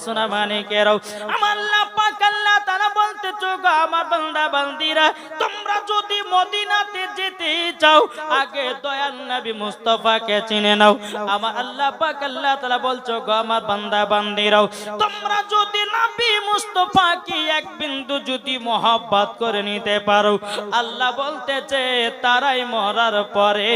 সোনা মানিকেরাও, আমার আল্লাহ পাক আল্লাহ তাআলা বলতেছো গো আমার বান্দা বান্দিরা, তোমরা যদি মদিনাতে যেতে চাও আগে দয়াল নবী মুস্তাফাকে চিনে নাও। আমার আল্লাহ পাক আল্লাহ তাআলা বলছো গো আমার বান্দা বান্দিরাও, তোমরা যদি নবী মুস্তাফাকে এক বিন্দু যদি মহব্বত করে নিতে পারো, আল্লাহ বলতেছে তারাই মরার পরে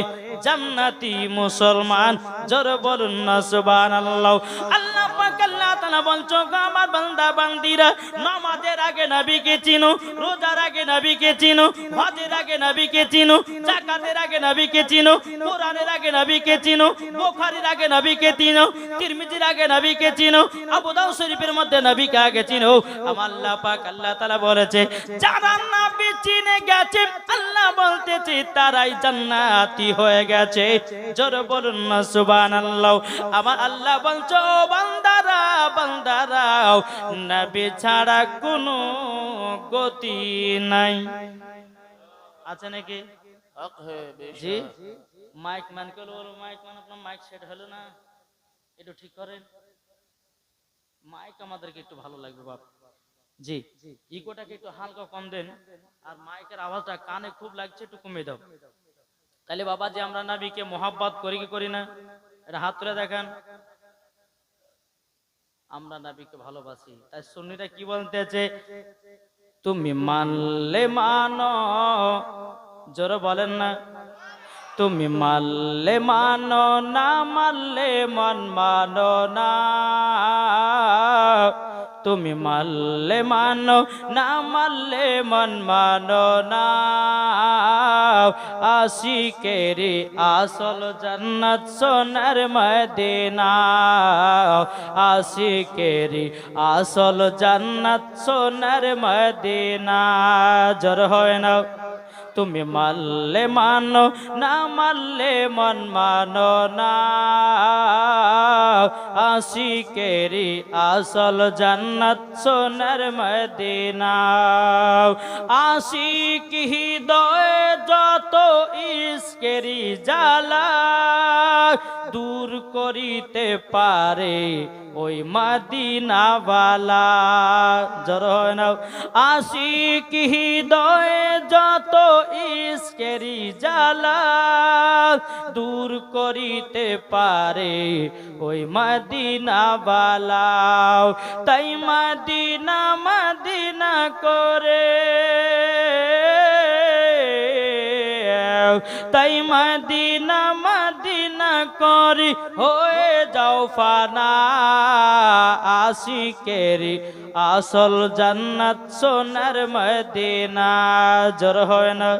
জান্নাতি মুসলমান। জোরে বলুন না সুবহানাল্লাহ। আল্লাহ পাক আল্লাহ তাআলা বলছো গো আমার বান্দা বান্দিরা, নামাজের আগে নবীকে চিনো, রোজার আগে নবীকে চিনো, হজের আগে নবীকে চিনো, যাকাতের আগে নবীকে চিনো, কোরআনের আগে নবীকে চিনো, বুখারীর আগে নবীকে চিনো, তিরমিজির আগে নবীকে চিনো, আবু দাউদ শরীফের মধ্যে নবীকে আগে চিনো। আমার আল্লাহ পাক আল্লাহ তাআলা বলেছে যারা নবী চিনে গেছে আল্লাহ বলতেছে তারাই জান্নাতি হয়ে গেছে। জোরে বলুন না সুবহানাল্লাহ। আমার আল্লাহ বলছো বান্দারা বান্দারা, নবী ছাড়া কোনো গতি নাই। আছে নাকি? জি, মাইক ম্যান কে বলো, মাইক ম্যান আপনার মাইক সেট হলো না, একটু ঠিক করেন। মাইক আমাদেরকে একটু ভালো লাগবে বাপ। জি, ইকোটাকে একটু হালকা কম দেন, আর মাইকের আওয়াজটা কানে খুব লাগছে, একটু কমিয়ে দাও। তাহলে বাবা যে আমরা নবীকে মোহাব্বত করি কি করি না? এটা হাত তুলে দেখান। আমরা নবীকে ভালোবাসি। তাই সুন্নিরা কি বলতেছে, তুমি মানলে মানো, জোরে বলেন না, তুমি মানলে মানো না মানলে মন মানো না, তুমি মানলে মানো না মানলে মন মানো না, আশিকেরি আসল জান্নাত সোনার মদিনা, আশিকেরি আসল জান্নাত সোনার মদিনা। জোর হয় না, তুমি মানলে মানো না মানলে মন মানো না, আশিকেরি আসল জান্নাত সোনার মদিনা। আশিক হৃদয়ে যত ইশকেরি জ্বালা দূর করিতে পারে ওই মদিনাওয়ালা। জোর হয় না, আশিক হৃদয়ে যত ইশকেরি জ্বালা দূর করিতে পারে ওই মদিনাওয়ালা। তাই মদিনা মদিনা করে, তাই মদিনা মদিনা করি হয়ে যাও ফানা, আশিকেরি আসল জান্নাত সোনার মদিনা। জোর হয় না,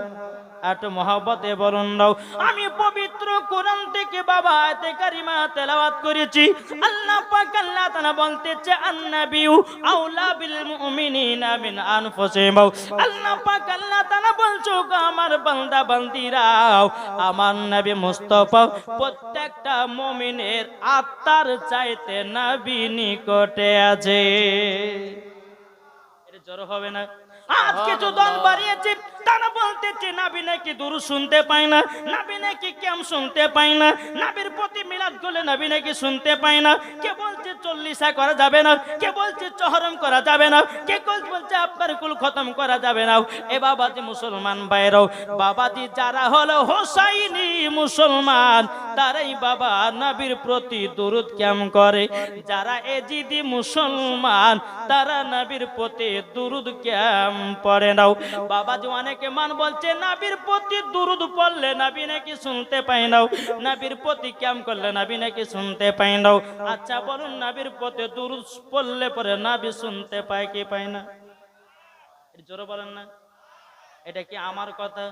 এত মহব্বতে বলুন দাও। আমি পবিত্র কোরআন থেকে বাবা আয়াতে কারিমা তেলাওয়াত করেছি। আল্লাহ পাক আল্লাহ তাআলা বলতেছে আন-নাবিয়্যু আওলা বিল মুমিনিনা মিন আনফুসিহিম। আল্লাহ পাক আল্লাহ তাআলা বলছো গো আমার বান্দা বান্দিরা, আমার নবী মুস্তাফা প্রত্যেকটা মুমিনের আত্মার চাইতে নবী নিকটে আছে। এটা জড় হবে না। আজ কিছু দল বাড়িয়েছে, তারা বলতেছে নবী নাকি দুরূদ শুনতে পায় না, নবী নাকি কিয়াম শুনতে পায় না, নবীর প্রতি মিলাদ করলে নবী নাকি শুনতে পায় না। কে বলছে চল্লিশা করা যাবে না, কে বলছে চহরম করা যাবে না, কে বলছে আপনার কুল খতম করা যাবে না। এ বাবাজি মুসলমান ভাইরাও, বাবাজি যারা হলো হোসাইনি মুসলমান তারাই বাবা নবীর প্রতি দুরূদ কিয়াম করে। যারা এজিদি মুসলমান তারা নবীর প্রতি দুরূদ কিয়াম পড়ে নাও। বাবাজি অনেকে মান বলছে নবীর প্রতি দুরূদ পড়লে নবী নাকি শুনতে পায় না, নবীর প্রতি কিয়াম করলে নবী নাকি শুনতে পায় না। আচ্ছা বলুন নবীর প্রতি দুরূদ পড়লে পরে নবী শুনতে পায় কি পায় না? জোরে বলেন না। এটা কি আমার কথা?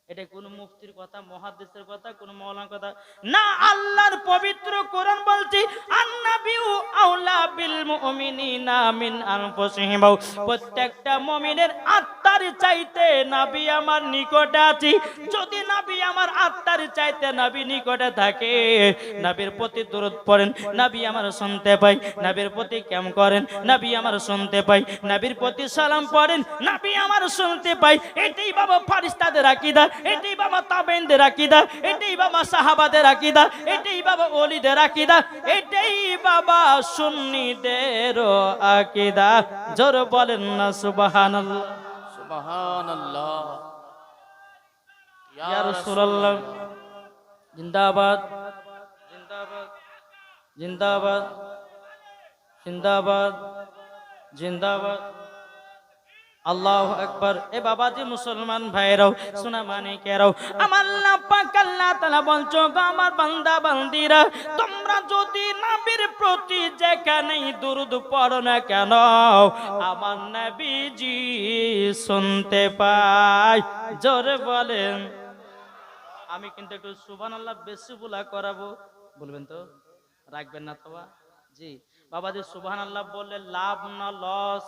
এটা কোন মুফতির কথা, মুহাদ্দিসের কথা, কোন মাওলানার কথা না, আল্লাহর পবিত্র কোরআন বলছে আন-নাবিয়্যু আওলা বিল মুমিনিনা মিন আনফুসিহিম। প্রত্যেকটা মুমিনের আত্মা আত্মার চাইতে নবী আমার নিকটে আছি, যদি নবী আমার আত্মার চাইতে নবী নিকটে থাকে, নবীর প্রতি দরুদ পড়েন, নবী আমার শুনতে পাই, নবীর প্রতি কেমন করেন, নবী আমার শুনতে পাই, নবীর প্রতি সালাম পড়েন, নবী আমার শুনতে পাই। এটাই বাবা ফারিস্তাদের আকীদা, এটাই বাবা তাবেঈনদের আকীদা, এটাই বাবা সাহাবাদের আকীদা, এটাই বাবা ওলিদের আকীদা, এটাই বাবা সুন্নিদের আকীদা। জোরে বলেন না সুবহানাল্লাহ। সুবহানাল্লাহ। ইয়া রাসূলুল্লাহ জিন্দাবাদ, জিন্দাবাদ, জিন্দাবাদ, জিন্দাবাদ, জিন্দাবাদ। আল্লাহু আকবার। এ বাবাজি মুসলমান ভাইরাও, সোনা মানিকেরাও, আমার আল্লাহ পাক আল্লাহ তাআলা বলছো, আমার বান্দা বান্দিরা, তোমরা যদি নবীর প্রতি যেখানেই দুরূদ পড়ো না কেন, আমার নবীজি শুনতে পায়। জোরে বলেন। আমি কিন্তু একটু সুবহানাল্লাহ বেশি বলা করাবো, বলবেন তো, রাখবেন না তো? জি বাবাজি, সুবহানাল্লাহ বললে লাভ না লস?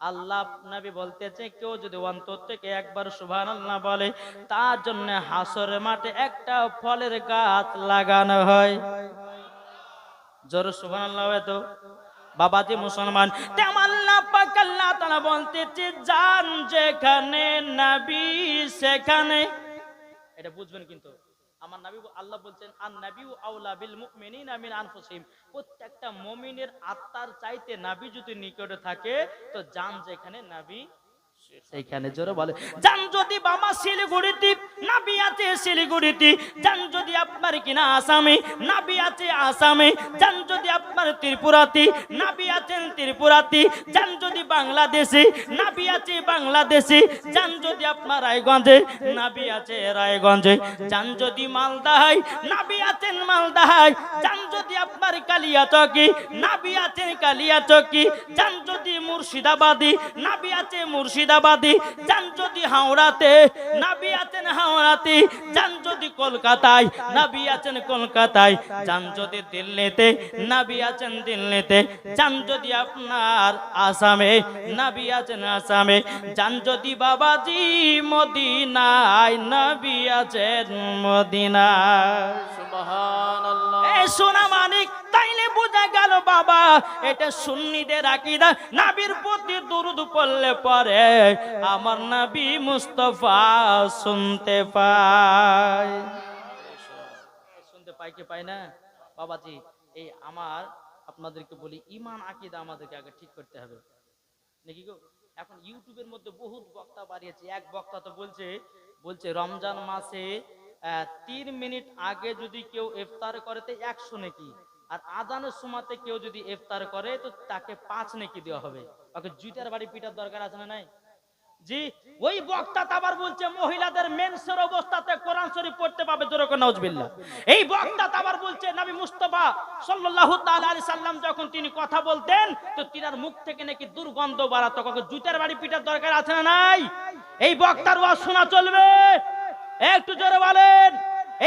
আল্লাহ নবী বলতেছে, কেউ যদি অন্তর থেকে একবার সুবহানাল্লাহ বলে, তার জন্য হাসরের মাঠে একটা ফলের গাছ লাগানো হয়। জোরে সুবহানাল্লাহ হয় তো বাবাজি মুসলমান। তেমন আল্লাহ পাক আল্লাহ তাআলা বলতেছে, জান যেখানে নবী সেখানে। এটা বুঝবেন কিন্তু, আমার নবী আল্লাহ বলছেন, আন নাবিয়্যু আউলা বিল মুমিনিনা মিন আনফুসিহিম, প্রত্যেকটা মুমিনের আত্মার চাইতে নবী যদি নিকটে থাকে, তো জান যেখানে নবী সেইখানে। জোরে বলে। জান যদি বাবা শিলিগুড়িতে, নবী আছে শিলিগুড়িতে। জান যদি আপনার কিনা আসামে, নবী আছে আসামে। জান যদি আপনার ত্রিপুরাতে, নবী আছেন ত্রিপুরাতে। জান যদি বাংলাদেশে, নবী আছে বাংলাদেশে। জান যদি আপনার রায়গঞ্জে, নবী আছে রায়গঞ্জে। জান যদি মালদায়, নবী আছেন মালদায়। জান যদি আপনার কালিয়াচকে, নবী আছেন কালিয়াচকে। জান যদি মুর্শিদাবাদী, নবী আছে মুর্শিদাবাদী। জান যদি হাওড়াতে, নবী আছেন হাওড়াতে। জান যদি কলকাতায়, নবী আছেন কলকাতায়। জান যদি দিল্লিতে, নবী আছেন দিল্লিতে। জান যদি আপনার আসামে, নবী আছেন আসামে। জান যদি বাবাজি মদিনায়, নবী আছেন মদিনায়। সুবহানাল্লাহ। এ সোনা মানিক, তাইলে বোঝা গেল বাবা, এটা সুন্নিদের আকীদা। নবীর প্রতি দুরূদ পড়লে পরে আমার নবী মুস্তাফা শুনতে পায়। শুনতে পায় কি পায় না বাবাজি? এই আমার আপনাদেরকে বলি, ঈমান আকীদা আমাদেরকে আগে ঠিক করতে হবে নাকি গো? এখন ইউটিউবের মধ্যে বহুত বক্তা বাড়িয়েছে। এক বক্তা তো বলছে রমজান মাসে 3 মিনিট আগে যদি কেউ ইফতার করে তো 100 নেকি, আর আজানের সময়তে কেউ যদি ইফতার করে তো তাকে 5 নেকি দেওয়া হবে। ওকে জুতার বাড়ি পিটার দরকার আছে না নাই? জি, ওই বক্তা আবার বলছে মহিলাদের মেন্সের অবস্থাতে কোরআন শরীফ পড়তে পাবে। জোরে করে নাউজুবিল্লাহ। এই বক্তা আবার বলছে নবী মুস্তাফা সাল্লাল্লাহু তাআলা আলাইহি সাল্লাম যখন তিনি কথা বলতেন, তো তিনার মুখ থেকে নাকি দুর্গন্ধ বাড়াতো। ওকে জুতার বাড়ি পিটার দরকার আছে না নাই? এই বক্তার ওয়াজ শোনা চলবে? একটু জোরে বলেন।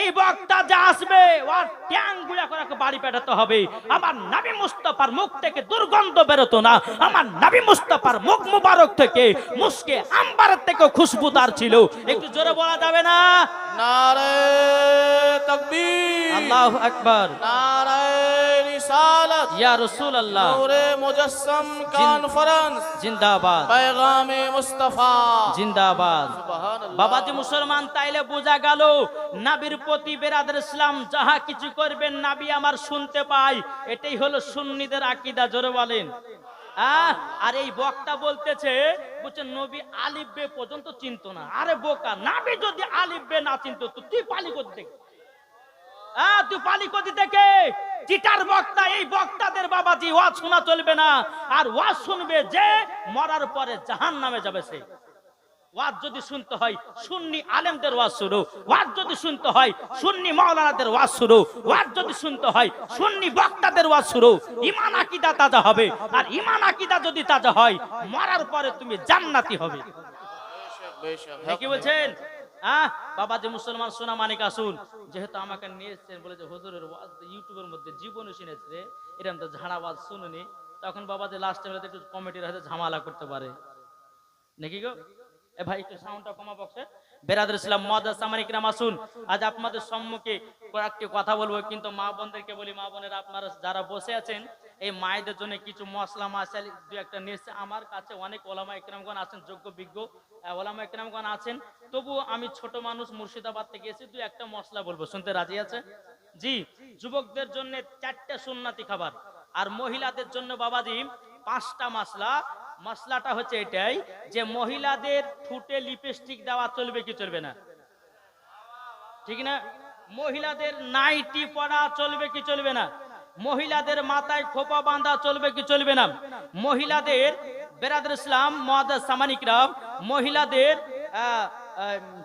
এই বক্তা যা আসবে ওর ট্যাং গুলা করে বাড়ি পেটাতে হবে। আমার নবী মুস্তাফার মুখ থেকে দুর্গন্ধ বেরোতো না। আমার নবী মুস্তাফার মুখ মুবারক থেকে মুস্কে আম্বারের থেকে খুশবুদার ছিল। একটু জোরে বলা যাবে না? নারে তাকবীর, আল্লাহু আকবার, নারে রিসালাত, ইয়া রাসূলুল্লাহ, নূরে মুজাসসাম কনফারেন্স জিন্দাবাদ, পেগামে মুস্তাফা জিন্দাবাদ। সুবহানাল্লাহ। বাবাজি মুসলমান, তাইলে বোঝা গেল নবীর প্রতি বেরাদের ইসলাম যাহা কিছু করবেন নবী আমার শুনতে পায়। এটাই হলো সুন্নিদের আকীদা। জোরে বলেন। আর এই বক্তা বলতেছে নবী আলিফ বে পর্যন্ত চিনতো না। আরে বোকা, নবী যদি আলিফ বে না চিনতো তো তুই পালি কোথা থেকে? তুই পালি কোথা থেকে? চিটার বক্তা। এই বক্তাদের বাবাজি ওয়াজ শোনা চলবে না। আর ওয়াজ শুনবে যে মরার পরে জাহান্নামে যাবে সে। ওয়াজ যদি শুনতে হয় সুন্নি আলেমদের ওয়াজ শুরু, ওয়াজ যদি শুনতে হয় সুন্নি মাওলানাদের ওয়াজ শুরু, ওয়াজ যদি শুনতে হয় সুন্নি বক্তাদের ওয়াজ শুরু। ঈমান আকীদা তাজা হবে, আর ঈমান আকীদা যদি তাজা হয় মরার পরে তুমি জান্নাতি হবে। কি বলছেন? বাবাজি মুসলমান সোনা মানিক আসুন, যেহেতু আমাকে নিয়েছেন বলে যে হুজুরের ওয়াজ ইউটিউবের মধ্যে জীবনে শুনেছে, এরকম তো ঝাড়া ওয়াজ শুনুনি, তখন বাবাজি লাস্টে একটু কমিটির হাতে ঝামেলা করতে পারে। নাকি গো? এ ভাই একটু সাউন্ডটা কমা বক্সে। বেরাদর ইসলাম মুআজ্জাজ সামানিক রাম আসুন, আজ আপনাদের সম্মুখে কয়েকটি কথা বলবো, কিন্তু মা বোনদেরকে বলি, মা বোনেরা আপনারা যারা বসে আছেন এই মায়েদের জন্য কিছু মশলা মাসাল দু একটা নিয়ে আমার কাছে অনেক ওলামা ইকরামগণ আছেন, যোগ্য বিজ্ঞ ওলামা ইকরামগণ আছেন, তবু আমি ছোট মানুষ মুর্শিদাবাদ থেকে এসে দু একটা মশলা বলবো, শুনতে রাজি আছে? জি। যুবকদের জন্য 4টে সুন্নাতি খাবার, আর মহিলাদের জন্য বাবাজি 5টা মশলা। মশলাটা হচ্ছে এটাই যে মহিলাদের ঠোঁটে লিপস্টিক দেওয়া চলবে কি চলবে না? ঠিক না? মহিলাদের নাইটি পরা চলবে কি চলবে না? মহিলাদের মাথায় খোপা বাঁধা চলবে কি চলবে না? মহিলাদের বেরাদর ইসলাম মুআজ্জাজ সামানিক রাম, মহিলাদের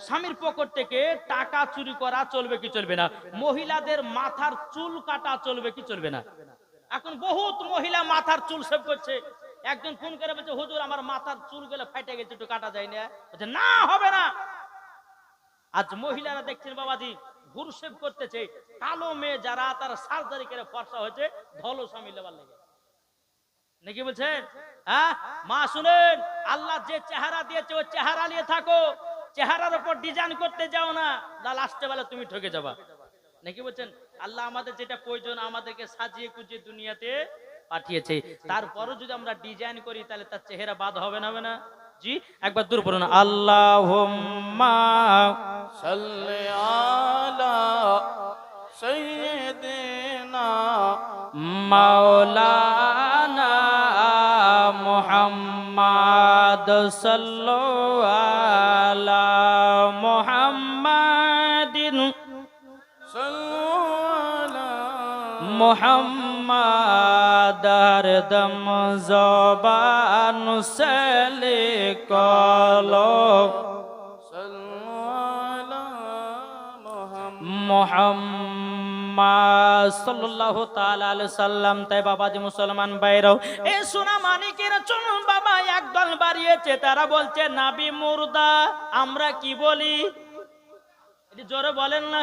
স্বামীর পকেট থেকে টাকা চুরি করা চলবে কি চলবে না? মহিলাদের মাথার চুল কাটা চলবে কি চলবে না? এখন বহুত মহিলা মাথার চুল সেভ করছে। একজন ফোন করে বলছে, হুজুর আমার মাথার চুল গুলো ফাইটে গেছে, একটু কাটা যায় না? বলছে না, হবে না। আজ মহিলারা দেখছেন বাবাজি ঘুর সেভ করতেছে, কালো মেয়ে যারা তারা সার্জারি করে ফর্সা হয়েছে ধলো স্বামী লেবার লেগে, নাকি বলছেন? হ্যাঁ মা শুনেন, আল্লাহ যে চেহারা দিয়েছে ওই চেহারা নিয়ে থাকো, চেহারার উপর ডিজাইন করতে যাও না, লাস্টে বেলা তুমি ঠকে যাবা, নাকি বলছেন? আল্লাহ আমাদের যেটা প্রয়োজন আমাদেরকে সাজিয়ে কুজিয়ে দুনিয়াতে পাঠিয়েছে, তারপরও যদি আমরা ডিজাইন করি তাহলে তার চেহারা বাদ হবে না, হবে না? জি, একবার দূর পড়ুন, আল্লাহুম্মা সাল্লি আলা সাইয়্যিদিনা মাওলানা মুহাম্মাদ সাল্লাল্লাহু আলা মুহাম্মাদিন মুহাম্মাদ হরদম জবান সে লিখলো মুহাম্মাদ সাল্লাল্লাহু তাআলা আলাইহি সাল্লাম। তাই বাবাজি মুসলমান ভাইরাও, এই সোনা মানিকের চলুন বাবা একদল বাড়িয়েছে, তারা বলছে নবী মুর্দা। আমরা কি বলি? এটি জোরে বলেন না,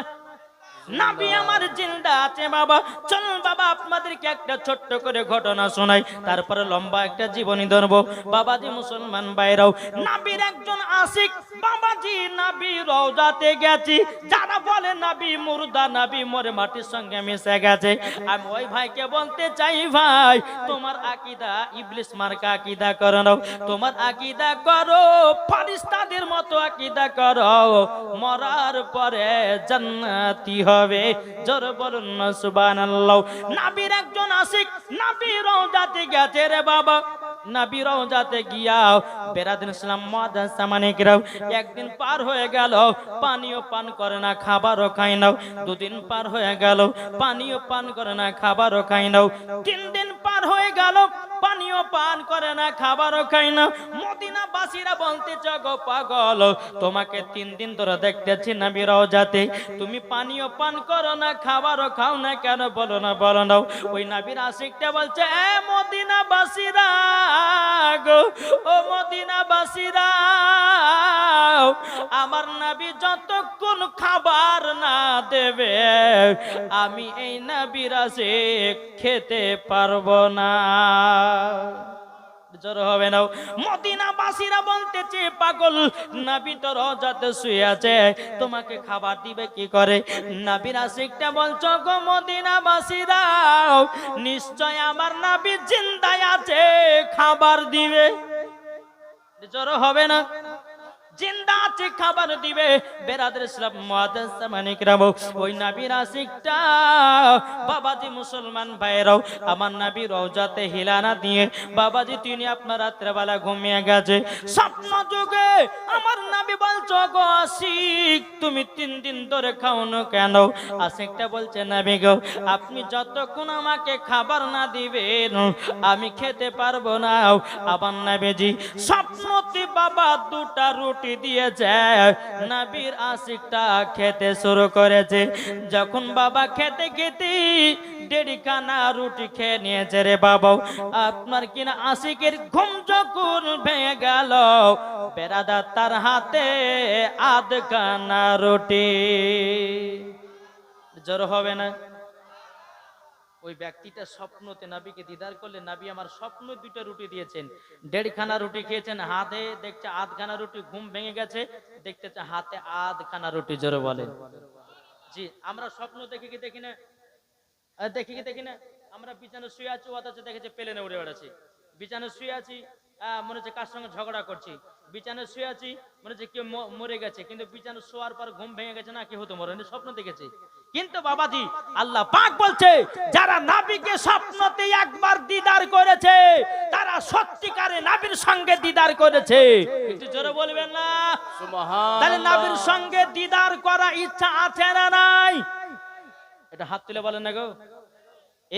নবী আমার জিন্দা আছে বাবা। চলুন বাবা আপনাদেরকে একটা ছোট্ট করে ঘটনা শোনাই, তারপরে লম্বা একটা জীবনী ধরবো। বাবাজি মুসলমান ভাইরাও, নবীর একজন আশিক বাবাজি নবী রওজাতে গেছি, যারা বলে নবী মুর্দা, নবী মরে মাটির সঙ্গে মিশে গেছে, আমি ওই ভাইকে বলতে চাই, ভাই তোমার আকীদা ইবলিস মার্কা আকীদা করো না, তোমার আকীদা করো ফেরেশতাদের মতো আকীদা করো, মরার পরে জান্নাতি হবে। জোরে বলুন না সুবহানাল্লাহ। নবীর একজন আশিক নবী রওজাতে গেছে রে বাবা, নবী রওজাতে গিয়া বেরাদিন ইসলাম মুআজ্জাজ সামানিক রাম, একদিন পার হয়ে গেল পানিও পান করে না খাবারও খায় না, দুদিন পার হয়ে গেল পানিও পান করে না খাবারও খায় না, 3 দিন পার হয়ে গেল পানিও পান করে না খাবারও খায় না। মদিনাবাসীরা বলতেছে, গো পাগল, তোমাকে 3 দিন ধরে দেখতেছি নবী রওজাতে, তুমি পানিও পান করো না খাবারও খাও না, কেন বলো না, বলো না। ওই নবীর আশিকটা বলছে, এ মদিনাবাসীরা গো, ও মদিনাবাসীরা, আমার নবী যতক্ষণ খাবার না দেবে আমি এই নবীর আশিক খেতে পারবো না। জোর হবে না। মদিনাবাসীরা বলতেছে, পাগল, নবী তো রওজাতে শুয়ে আছে, তোমাকে খাবার দিবে কি করে? নবীর আশিকটা বলছো, গো মদিনাবাসীরা, নিশ্চয় আমার নবী জিন্দায় আছে, খাবার দিবে। জোর হবে না? জিন্দা আছে, খাবার দিবে। বেরাদর ইসলাম মুআজ্জাজ সামানিক রাম, ওই নবীর আশিকটা বাবাজি মুসলমান ভাইরাও, আমার নবী রওজাতে হিলানা দিয়ে বাবাজি তিনি আপনার রাত্রেবেলা ঘুমিয়ে গেছে, স্বপ্ন যুগে আমার নবী বলছো, গো আশিক, তুমি 3 দিন ধরে খাও না কেন? আশিকটা বলছে, নবী গো, আপনি যতক্ষণ আমাকে খাবার না দিবেন আমি খেতে পারবো না। আবার নবীজি স্বপ্নতে বাবা 2টা রুটি দিয়েছে, নবীর আশিকটা খেতে শুরু করেছে। যখন বাবা খেতে খেতে 1.5 খানা রুটি খেয়ে নিয়েছে রে বাবা, আপনার কিনা আশিকের ঘুম যখন ভেঙে গেল, বেরাদার তার হাতে 1/2 খানা রুটি। জোর হবে না? ওই ব্যক্তিটা স্বপ্নতে নাবিকে দিদার করলে, নাবি আমার স্বপ্ন 2টা রুটি দিয়েছেন, 1.5খানা রুটি খেয়েছেন, হাতে দেখছে আধখানা রুটি, ঘুম ভেঙে গেছে, দেখতেছে হাতে আধখানা রুটি। জোরে বলেন। জি, আমরা স্বপ্ন দেখি কি দেখি না? দেখি না? আমরা বিছানে শুয়ে আছি, অথচ দেখেছে প্লেনে উড়ে বেড়াচ্ছি। বিছানে শুয়ে আছি, মনে হচ্ছে কার সঙ্গে ঝগড়া করছি। বিছানে শুয়ে আছি, মনে হচ্ছে কেউ মরে গেছে, কিন্তু বিছানে শোয়ার পর ঘুম ভেঙে গেছে, না কেউ হতো মরেনি, স্বপ্ন দেখেছি। কিন্তু বাবাজি আল্লাহ পাক বলছে, যারা নাবিকে স্বপ্নতে একবার দিদার করেছে, তারা সত্যিকারে নাবির সঙ্গে দিদার করেছে। একটু জোরে বলবেন না? তাহলে নাবির সঙ্গে দিদার করা ইচ্ছা আছে না নাই? এটা হাত তুলে বলেন না গো।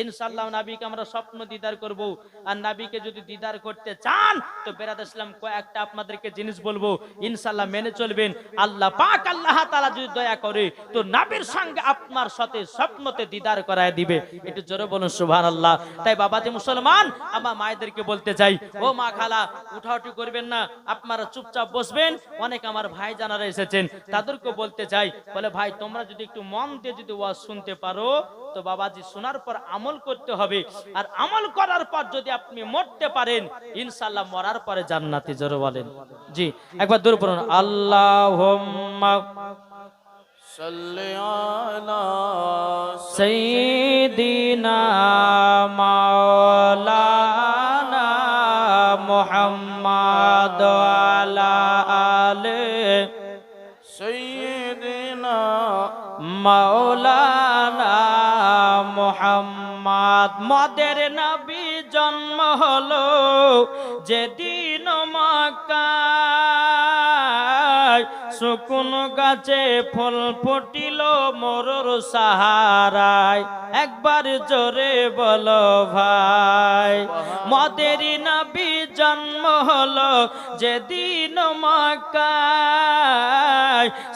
ইনশাআল্লাহ নাবিকে আমরা স্বপ্ন দিদার করব। আর নাবিকে যদি দিদার করতে চান তো বেরাদ ইসলাম কয়েকটা আপনাদেরকে জিনিস বলবো, ইনশাআল্লাহ মেনে চলবেন। আল্লাহ পাক আল্লাহ তাআলা যদি দয়া করে তো নাবির সঙ্গে আপনার সাথে স্বপ্নতে দিদার করায় দিবে। একটু জোরে বলুন সুবহানাল্লাহ। তাই বাবাজি মুসলমান, আমার মায়েদেরকে বলতে চাই, ও মা খালা উঠাউঠি করবেন না, আপনারা চুপচাপ বসবেন। অনেক আমার ভাই জানারা এসেছেন, তাদেরকে বলতে চাই, বলে ভাই তোমরা যদি একটু মন দিয়ে যদি ওয়াজ শুনতে পারো তো বাবাজি শোনার পর আমল করতে হবে। আর আমল করার পর যদি আপনি মরতে পারেন, ইনশাআল্লাহ মরার পরে জান্নাতে। জোরে বলেন। জি, একবার দূর পড়ুন, আল্লাহুম্মা সাল্লি আলা সাইয়্যিদিনা মাওলানা মুহাম্মাদ আলা আলে সাইয়্যিদিনা মাওলানা মুহাম্মদ। মদের নবী জন্ম হলো যেদিন মক্কায়, সুকুন গাছে ফল ফুটিল মরুর সাহারায়। একবার জোরে বলো ভাই। মদের নবী জন্ম হলো যেদিন মক্কায়,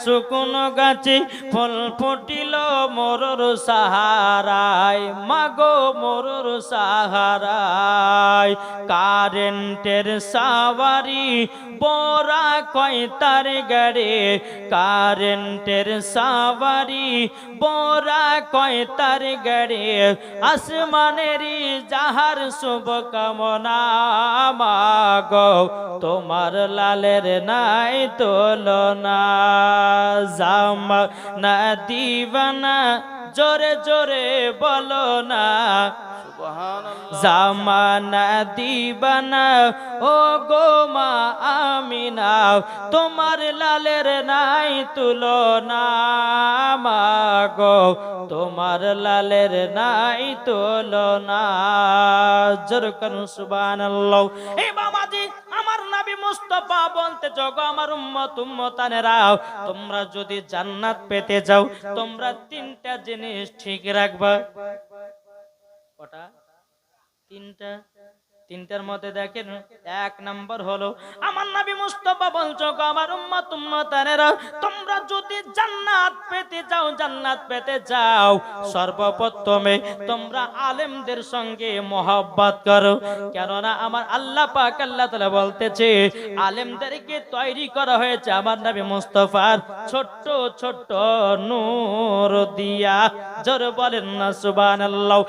সুকুন গাছে ফল ফুটিল মরুর সাহারায়। মাগো মরুর সাহারায় কারেন্টের সাওয়ারি বোরা কয় তার গাড়ি, কারেন্টের সাওয়ারি বোরা কয় তার গাড়ি। আসমানেরই যাহার শুভ কামনা, মাগো তোমার লালের নাই তুলনা। জামানা দিবানা, জোরে জোরে বলো না সুবহানাল্লাহ। জামানা দিবানা, ও গো মা আমিনা, তোমার লালের নাই তুলনা। মাগো তোমার লালের নাই তুলনা। জোরে করুন সুবহানাল্লাহ। এই বাবাজি আমার নবী মুস্তাফা বলতে, জগো আমার উম্মত উম্মতানেরা, তোমরা যদি জান্নাত পেতে যাও তোমরা 3টা জিনিস ঠিক রাখবা। কটা? 3টা। 3টার মধ্যে দেখেন, 1 নাম্বার হলো আমার নবী মুস্তাফা বলছো, গো আমার উম্মত উম্মতানেরা, তোমরা যদি জান্নাত পেতে যাও, জান্নাত পেতে যাও, সর্বপ্রথমে তোমরা আলেমদের সঙ্গে মহব্বত করো। কেননা আমার আল্লাহ পাক আল্লাহ তাআলা বলতেছে, আলেমদেরকে তৈরি করা হয়েছে আমার নবী মুস্তাফার ছোট্ট ছোট্ট নূর দিয়া। জোরে বলেন না সুবহানাল্লাহ।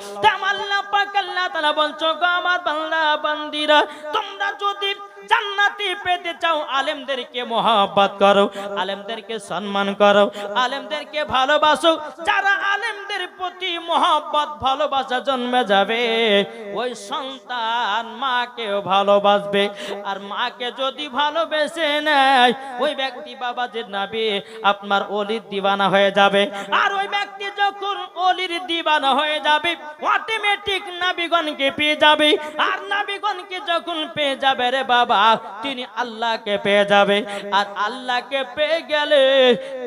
আল্লাহ পাক আল্লাহ তাআলা বলছো, গো আমার বান্দা বান্দিরা, তোমরা যদি জান্নাতি পেতে চাও আলেমদেরকে মহব্বত করো, আলেমদেরকে সম্মান করো, আলেমদেরকে ভালোবাসো। যারা আলেমদের প্রতি মহব্বত ভালোবাসা জন্মে যাবে, ওই সন্তান মাকেও ভালোবাসবে। আর মাকে যদি ভালোবেসে নেয়, ওই ব্যক্তি বাবাজির নবী আপনার ওলির দিওয়ানা হয়ে যাবে। আর ওই ব্যক্তি যখন ওলির দিওয়ানা হয়ে যাবে, অটোমেটিক নবীগণকে পেয়ে যাবে। আর নবীগণকে যখন পেয়ে যাবে রে বাবা, তিনি আল্লাহকে পেয়ে যাবে। আর আল্লাহকে পেয়ে গেলে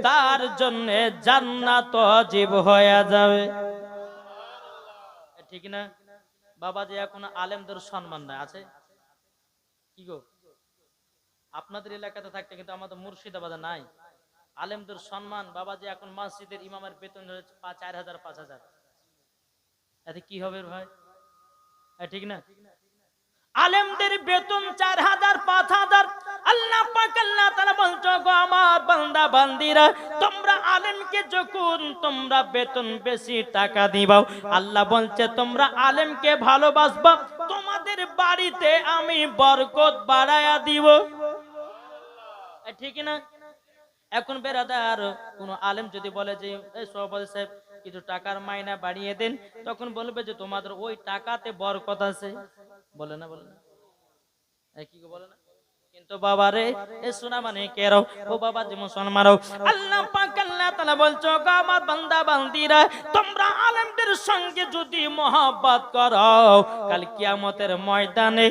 তার জন্য জান্নাত ওয়াজিব হয়ে যাবে। ঠিক না বাবাজি? এখন আলেমদের সম্মান নাই, আছে কি গো? আপনাদের এলাকাতে থাকতে, কিন্তু আমাদের মুর্শিদাবাদে নাই আলেমদের সম্মান। বাবাজি এখন মসজিদের ইমামের বেতন হচ্ছে 4,000 5,000। এতে কি হবে ভাই? ঠিক না? আলেমদের বেতন 4,000 5,000। আল্লাহ পাক আল্লাহ তাআলা বলছো গো আমার বান্দা বান্দিরা, তোমরা আলেমকে যখন তোমরা বেতন বেশি টাকা দিবাও, আল্লাহ বলছে তোমরা আলেমকে ভালোবাসবা, তোমাদের বাড়িতে আমি বরকত বাড়ায়া দিব। ঠিক না? এখন বেরাদার কোন আলেম যদি বলে যে এই সভাপতি সাহেব কিছু টাকার মাইনা বাড়িয়ে দেন, তখন বলবে যে তোমাদের ওই টাকাতে বরকত আছে। বলে না? বলে না? কি বলে না? কিন্তু বাবা রে, এ শোনা মানে কেরো ও বাবা যে মুসলমানও, আল্লাহ পাক আল্লাহ তাআলা বলছো গো আমার বান্দা বান্দিরা, তোমরা আলেমদের সঙ্গে যদি মহব্বত করো, কাল কিয়ামতের ময়দানে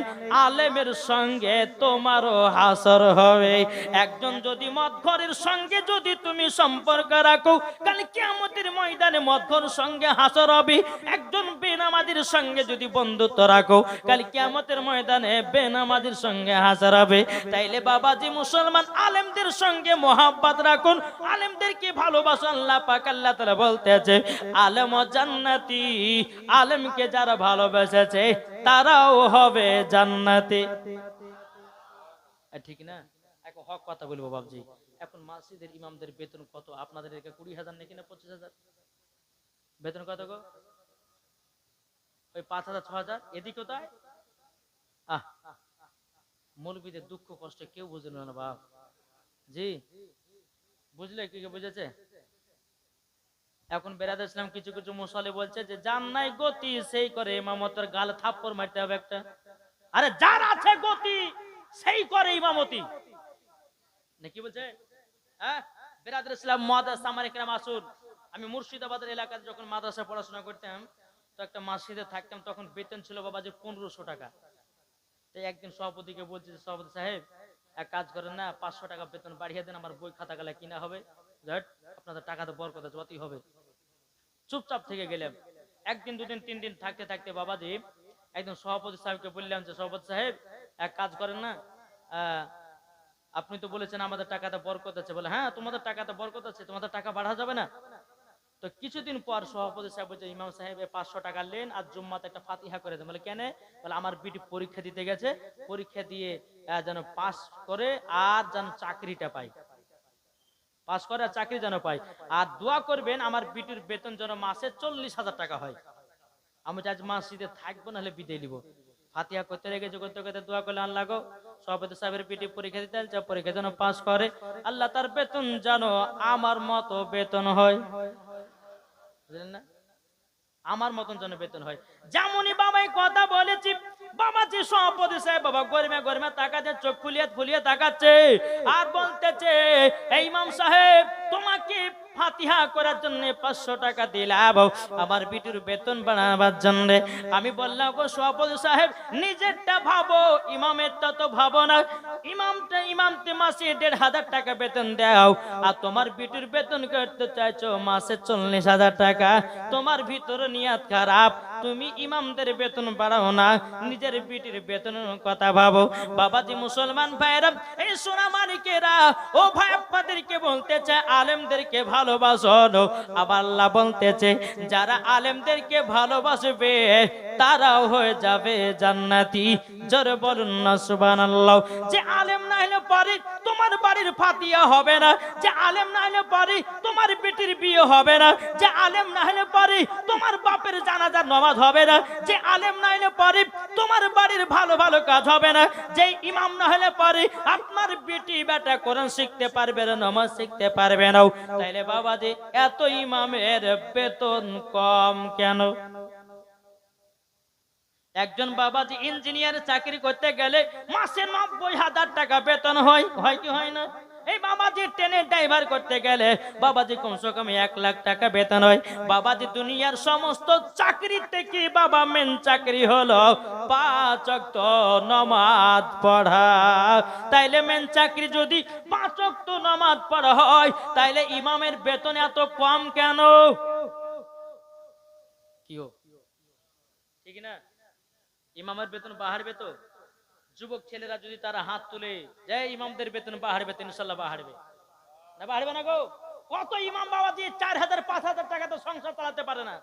আলেমের সঙ্গে তোমারও হাসর হবে। একজন যদি মদখোরের সঙ্গে যদি তুমি সম্পর্ক রাখো, কাল কিয়ামতের ময়দানে মদখোর সঙ্গে হাসর হবে। একজন বেনামাজির সঙ্গে যদি বন্ধুত্ব রাখো, কাল কিয়ামতের ময়দানে বেনামাজির সঙ্গে হাসর হবে। তাইলে বাবাজি মুসলমান, আলেমদের সঙ্গে মহব্বত রাখুন, আলেমদেরকে ভালোবাসুন। আল্লাহ পাক আল্লাহ তাআলা বলতেছে আলেম জান্নাতি, আলেমকে যারা ভালোবেসেছে তারাও হবে জান্নাতি। ঠিক না? এখন হক কথা বলবো বাবজি, এখন মসজিদের ইমামদের বেতন কত? আপনাদের এদিকে 20,000 নাকি না 25,000 বেতন? কত গো? ওই 5,000 6,000 এদিকে তাই। মৌলবীদের দুঃখ কষ্ট কেউ বুঝলো না বাপ। জি বুঝলে? কি বুঝেছে? এখন বেরাদ ইসলাম কিছু কিছু মুসল্লি বলছে যে যার নাই গতি সেই করে ইমামতের গালে থাপ্পড় মারতে হবে একটা। আরে যার আছে গতি সেই করে ইমামতি, নাকি বলছে? হ্যাঁ, বেরাদ ইসলাম মাদ্রাসা আমার একরাম আসুন। আমি মুর্শিদাবাদের এলাকায় যখন মাদ্রাসা পড়াশোনা করতাম, তো একটা মসজিদে থাকতাম, তখন বেতন ছিল বাবা যে 1500 টাকা। তাই একদিন সভাপতিকে বলছি, সভাপতি সাহেব এক কাজ করেন না, 500 টাকা বেতন বাড়িয়ে দেন, আমার বই খাতা গেলে কিনা হবে, আপনাদের টাকা তো বরকত যতই হবে। চুপচাপ থেকে গেলাম। একদিন দুদিন 3 দিন থাকতে থাকতে বাবাজি একদম সভাপতি সাহেবকে বললাম যে সভাপতি সাহেব এক কাজ করেন না, আপনি তো বলেছেন আমাদের টাকাতে বরকত আছে। বলে হ্যাঁ তোমাদের টাকাতে বরকত আছে, তোমাদের টাকা বাড়া যাবে না। তো কিছুদিন পর সভাপতি সাহেব বলছে ইমাম সাহেব 500 টাকা নেন আর জুম্মাতে একটা ফাতিহা করে দেন। বলে কেন? বলে আমার বিটি পরীক্ষা দিতে গেছে, পরীক্ষা দিয়ে যেন পাস করে আর যেন চাকরিটা পাই, পাস করে আর চাকরি যেন পাই, আর দোয়া করবেন আমার বিটির বেতন যেন মাসে 40,000 টাকা হয়। আমি আজ মসজিদে থাকবো, নাহলে বিদায় নিব। ফাতিহা করতে রেখেছে, করতে করতে দোয়া করলে আল্লাহ গো সভাপতি সাহেবের বিটি পরীক্ষা দিতে যা পরীক্ষা যেন পাস করে, আল্লাহ তার বেতন যেন আমার মতো বেতন হয়। বুঝলেন না? আমার মতন যেন বেতন হয়। যেমনই বাবাই কথা বলেছি, বাবাজি সভাপতি সাহেব বাবা গরমে গরমে তাকাচ্ছে, চোখ ফুলিয়ে ফুলিয়ে তাকাচ্ছে আর বলতেছে এই ইমাম সাহেব তোমাকে ফাতিহা করার জন্য 500 টাকা দিলাম আমার বিটির বেতন বাড়াবার জন্য। আমি বললাম গো সভাপতি সাহেব নিজেরটা ভাবো, ইমামেরটা তো ভাবো না। ইমামতে মাসে 1,500 টাকা বেতন দাও, আর তোমার বিটির বেতন করতে চাইছো মাসে 40,000 টাকা। তোমার ভিতরে নিয়ত খারাপ, তুমি ইমামদের বেতন বাড়াও না, নিজের বিটির বেতনের কথা ভাবো। বাবাজি মুসলমান ভাইরা, এই সোনা মানিকেরা, ও ভাই আপনাদেরকে বলতেছে আলেমদেরকে ভালোবাসো। আবার আল্লাহ বলতেছে যারা আলেমদেরকে ভালোবাসবে তারাও হয়ে যাবে জান্নাতি। জোরে বলুন না সুবহানাল্লাহ। যে আলেম না হলে পারে তোমার বাড়ির ফাতিহা হবে না, যে আলেম না হলে পারে তোমার বেটির বিয়ে হবে না, যে আলেম না হলে পারে তোমার বাপের জানাজার নামাজ হবে না, যে আলেম না হলে পারে তোমার বাড়ির ভালো ভালো কাজ হবে না, যে ইমাম না হলে পারে আপনার বেটি বেটা কোরআন শিখতে পারবে না, নামাজ শিখতে পারবে না। তাইলে বাবাজি এত ইমামের বেতন কম কেন? একজন বাবাজি ইঞ্জিনিয়ার চাকরি করতে গেলে মাসে 90,000 টাকা বেতন হয়, হয় কি হয় না? এই বাবাজি ট্রেনের ড্রাইভার করতে গেলে বাবাজি কমসে কম 1 লাখ টাকা বেতন হয়। বাবাজি দুনিয়ার সমস্ত চাকরি থেকে বাবা মেন চাকরি হলো 5 ওয়াক্ত নামাজ পড়া। তাইলে মেন চাকরি যদি 5 ওয়াক্ত নামাজ পড়া হয়, তাইলে ইমামের বেতন এত কম কেন? কি হো ঠিক না? ইমামের বেতন বাড়বে তো। যুবক ছেলেরা যদি তারা হাত তুলে যে ইমামদের বেতন বাড়বে, ইনশাআল্লাহ বাড়বে না? বাড়বে না গো? কত ইমাম বাবাজি 4,000 5,000 টাকা তো সংসার চালাতে পারে না।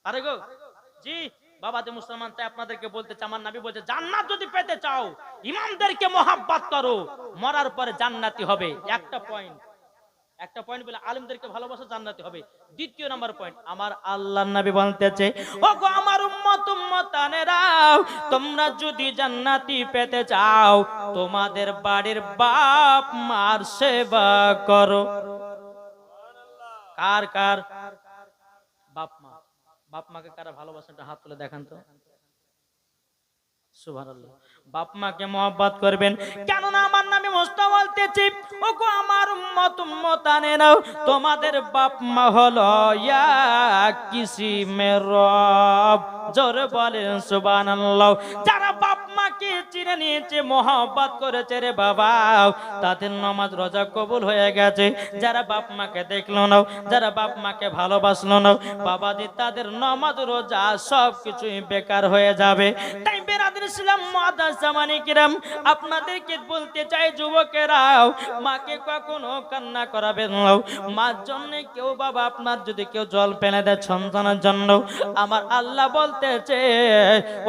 আরে গো জি, বাবা যে মুসলমান তাই আপনাদেরকে বলতে চাই, আমার নবী বলছে জান্নাত যদি পেতে চাও ইমামদেরকে মহাব্বত করো, মরার পরে জান্নাতি হবে। একটা পয়েন্ট বলে আলেমদেরকে ভালোবাসা জান্নাতি হবে। দ্বিতীয় নাম্বার পয়েন্ট আমার আল্লাহর নবী বলতেছে, ওগো আমার উম্মতানেরা, তোমরা যদি জান্নাতি পেতে চাও তোমাদের বাড়ির বাপ মার সেবা করো। কার কার বাপ মা? বাপ মাকে কারা ভালোবাসেন হাত তুলে দেখান তো। সুবহানাল্লাহ। বাপ মাকে মহব্বত করবেন, কেননা আমার নামে মুস্তাফা বলতেছি, ওগো আমার উম্মতানেরা, তোমাদের বাপ মা হলো ইয়া কিসিমের রব। জোরে বলেন সুবহানাল্লাহ। যারা বাপ মাকে চিনে নিয়েছে, মহব্বত করেছে রে বাবা, তাদের নামাজ রোজা কবুল হয়ে গেছে। যারা বাপ মাকে দেখলো না, যারা বাপ মাকে ভালোবাসলো না বাবাজি, তাদের নামাজ রোজা সবকিছুই বেকার হয়ে যাবে। তাই বেরাদর ইসলাম মুআদ্দাস জামানি কিরাম, আপনাদেরকে বলতে চাই যুবকেরাও, মাকে কখনো কান্না করাবেন না। মার জন্য কেউ বাবা আপনার যদি কেউ জল ফেলে দেয় সন্তানের জন্য, আমার আল্লাহ বলতেছে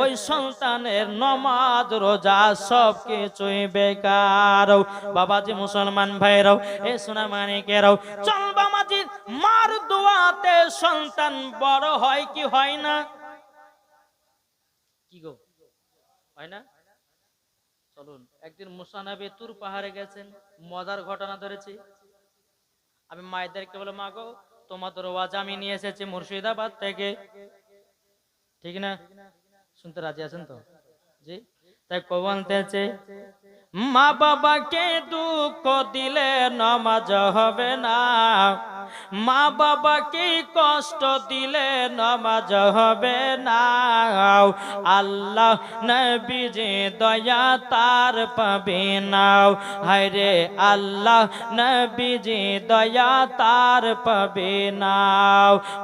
ওই সন্তানের নামাজ রোজা সবকিছুই বেকার। বাবাজি মুসলমান ভাইরাও, এ সোনা মানিকেরাও, চল বাবাজি, মার দোয়াতে সন্তান বড় হয় কি হয় না? কি গো, হয় না? চলুন একদিন মুসা নবী তুর পাহাড়ে গেছেন, মজার ঘটনা ধরেছি। আমি মায়েদেরকে বলে, মা গো তোমাদের ওয়াজ আমি নিয়ে এসেছি মুর্শিদাবাদ থেকে, ঠিক না? শুনতে রাজি আছেন তো? জি। তাই বলতেছে, মা বাবাকে দুঃখ দিলে নামাজ হবে না, মা বাবাকে কষ্ট দিলে নামাজ হবে না। আল্লাহ নবীজি দয়া তার পাবে না, হায় রে আল্লাহ নবীজি দয়া তার পাবে না।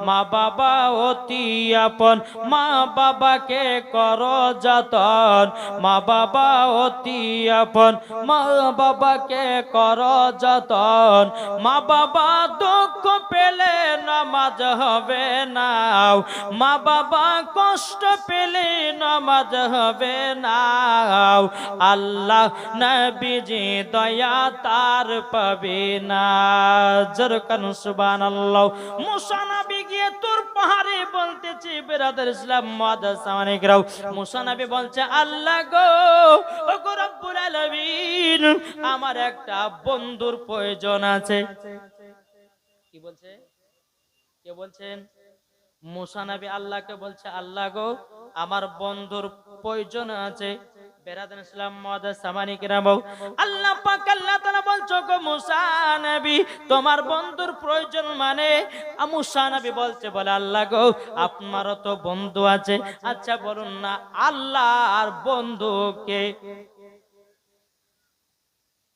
মা বাবা অতি আপন, মা বাবাকে করো যতন, মা বাবা অতি আপন, মা বাবাকে করো যতন। মা বাবা দুঃখ পেলে নামাজ হবে না, মা বাবা কষ্ট পেলে নামাজ হবে না। আল্লাহ নবীজি দয়া তার পাবে না। যেরকম সুবহানাল্লাহ। মুসা নবী গিয়ে তুর পাহাড়ে বলতেছে, বেরাদর ইসলাম মুআদ্দাস সামানিকরাও, মুসা নবী বলছে, আল্লাহ গো, ওগো রব্বুল আলামিন, আমার একটা বন্ধুর প্রয়োজন আছে। কি বলছে? কে বলছেন? মুসা নবী আল্লাহকে বলছে, আল্লাহ গো, আমার বন্ধুর প্রয়োজন আছে। বেরাদর ইসলাম মুআদ্দাস সামানিকরাও, আল্লাহ পাক আল্লাহ তাআলা বলছো গো মুসা নবী, তোমার বন্ধুর প্রয়োজন মানে? মুসা নবী বলছে, বলে আল্লাহ গো, আপনারও তো বন্ধু আছে, আচ্ছা বলুন না আল্লাহর বন্ধু কে?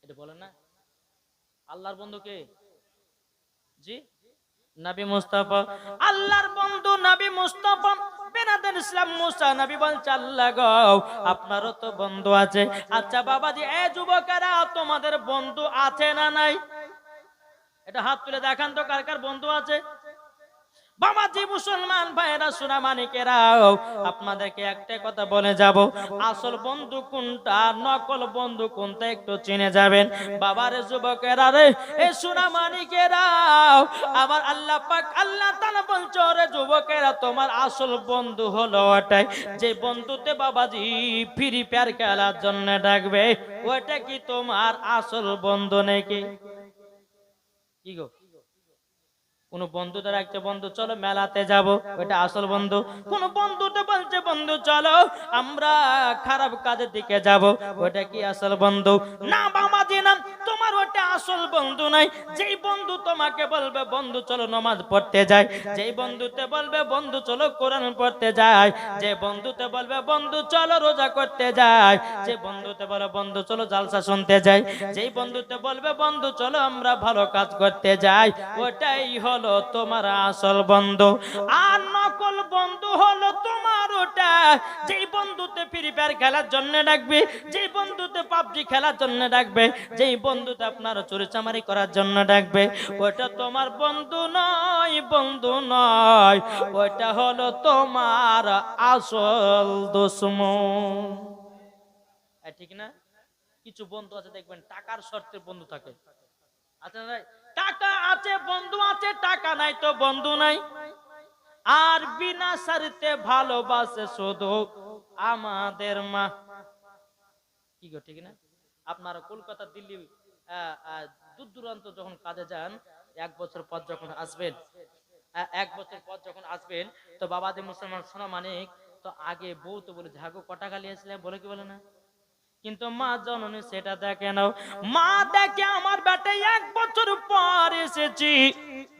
এটা বলেন না, আল্লাহর বন্ধু কে? জি, নবী মুস্তাফা। আল্লাহর বন্ধু নবী মুস্তাফা। বেরাদর ইসলাম মুসা নবী বলছে, আল্লাহ গো, আপনারও তো বন্ধু আছে, আচ্ছা বাবাজি, এ যুবকেরা, তোমাদের বন্ধু আছে না নাই? এটা হাত তুলে দেখান তো, কার কার বন্ধু আছে? বাবাজি মুসলমান ভাইরা, সোনা মানিকেরাও, আপনাদেরকে একটা কথা বলে যাব, আসল বন্ধু কোনটা, নকল বন্ধু কোনটা একটু চিনে যাবেন। বাবারে যুবকেরা রে, এ সোনা মানিকেরাও, আমার আল্লাহ পাক আল্লাহ তাআলা বলছে, রে যুবকেরা, তোমার আসল বন্ধু হলো ওটাই যে বন্ধুতে বাবাজি ফ্রি ফায়ার খেলার জন্য ডাকবে। ওটা কি তোমার আসল বন্ধু নাকি? কি গো, কোন বন্ধুটা রাখছে, বন্ধু চলো মেলাতে যাব, ওটা আসল বন্ধু? কোন বন্ধুটা বলছে, বন্ধু চলো আমরা খারাপ কাজের দিকে যাব, ওটা কি আসল বন্ধু? না বাবাজি না, তোমার ওটা আসল বন্ধু নাই। যেই বন্ধু তোমাকে বলবে, বন্ধু চলো নামাজ পড়তে যাই, যেই বন্ধুতে বলবে, বন্ধু চলো কোরআন পড়তে যাই, যে বন্ধুতে বলবে, বন্ধু চলো রোজা করতে যাই, যে বন্ধুতে বলে, বন্ধু চলো জালসা শুনতে যাই, যেই বন্ধুতে বলবে, বন্ধু চলো আমরা ভালো কাজ করতে যাই, ওটাই হলো তোমার আসল বন্ধু। আর নকল বন্ধু হলো তোমার ওটা যেই বন্ধুতে ফ্রি ফায়ার খেলার জন্য ডাকবে, যেই বন্ধুতে পাবজি খেলার জন্য ডাকবে, যেই বন্ধুতে আপনার চুরি মারামারি করার জন্য ডাকবে, ওটা তোমার বন্ধু নয়, বন্ধু নয়, ওটা হলো তোমার আসল দুশমন। ঠিক না? কিছু বন্ধু আছে দেখবেন টাকার শর্তে বন্ধু থাকে, আছে না? টাকা আছে বন্ধু আছে, টাকা নাই তো বন্ধু নাই। আর বিনা শর্তে ভালোবাসে শুধু আমাদের মা। কি গো, ঠিক না? আপনারা কলকাতা দিল্লি দূর দূরান্ত যখন কাজে যান, 1 বছর পর যখন আসবেন, 1 বছর পর যখন আসবেন, তো বাবাজি মুসলমান সোনা মানিক তো আগে বউ তো বলে ঝাগো কটা গালি আসলে বলে, কি বলে না? কিন্তু মা জননী সেটা দেখে নাও, মা দেখে আমার বেটা 1 বছর পর এসেছি,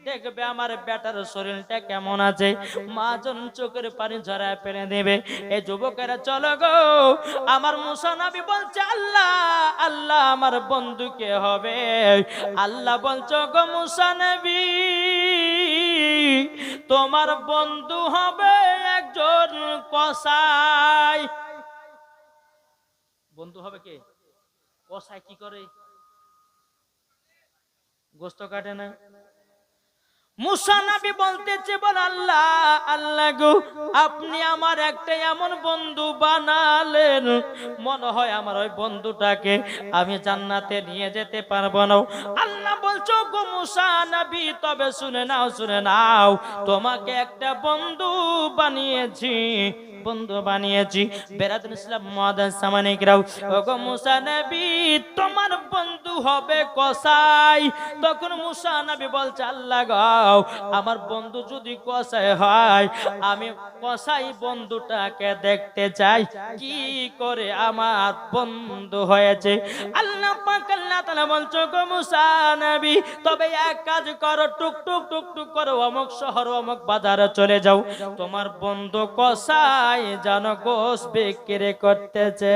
দেখবে আমার বেটার শরীরটা কেমন আছে, মা জন চোখের পানি ঝরায় ফেলে দেবে। এই যুবকেরা চলো গো, আমার মুসা নবী বলছে আল্লাহ আল্লাহ আমার বন্ধু কে হবে? আল্লাহ বলছো গো মুসা নবী, তোমার বন্ধু হবে একজন কসাই। বন্ধু হবে কে? কসাই। কি করে? গোস্ত কাটে না। মুসা নবী বলতেছে, বল আল্লাহ আল্লাহ গো, আপনি আমার একটা এমন বন্ধু বানালেন, মনে হয় আমার ওই বন্ধুটাকে আমি জান্নাতে নিয়ে যেতে পারবো না। আল্লাহ বলছো গো মুসা নবী, তবে শুনে নাও শুনে নাও, তোমাকে একটা বন্ধু বানিয়েছি, বন্ধু বানিয়েছি। বেরাদুল ইসলাম মুআদ্দাস সামানিকরাও, ওগো মুসা নবী তোমার বন্ধু হবে কসাই। তখন মুসা নবী বলছে আল্লাহ গো, আমার বন্ধু যদি কসাই হয়, আমি কসাই বন্ধুটাকে দেখতে চাই, কি করে আমার বন্ধু হয়েছে। আল্লাহ পাক আল্লাহ তাআলা বলছো গো মুসা নবী, তবে এক কাজ করো, টুক টুক টুক টুক করো, অমুক শহর অমুক বাজারে চলে যাও, তোমার বন্ধু কসাই যেন গোশত বিক্রি করতেছে।